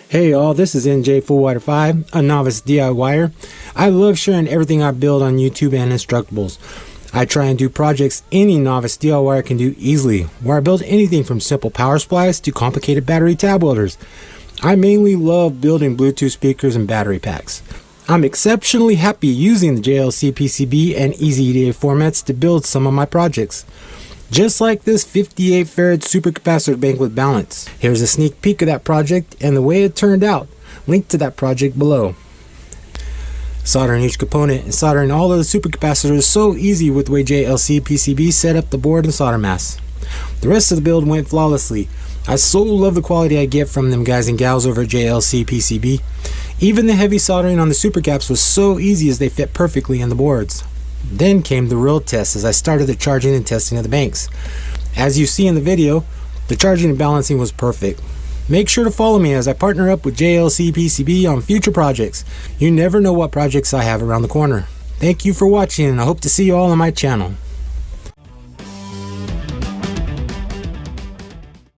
Hey y'all, this is NJ Fullwider 5, a novice DIYer. I love sharing everything I build on YouTube and Instructables. I try and do projects any novice DIYer can do easily, where I build anything from simple power supplies to complicated battery tab welders. I mainly love building Bluetooth speakers and battery packs. I'm exceptionally happy using the JLCpcb and Easy EDA formats to build some of my projects. Just like this 58 Farad supercapacitor bank with balance. Here's a sneak peek of that project and the way it turned out. Link to that project below. Soldering each component and soldering all of the supercapacitors is so easy with the way JLCpcb set up the board and solder mask. The rest of the build went flawlessly. I so love the quality I get from them guys and gals over at JLCpcb. Even the heavy soldering on the supercaps was so easy as they fit perfectly in the boards. Then came the real test as I started the charging and testing of the banks. As you see in the video, the charging and balancing was perfect. Make sure to follow me as I partner up with JLCpcb on future projects. You never know what projects I have around the corner. Thank you for watching, and I hope to see you all on my channel.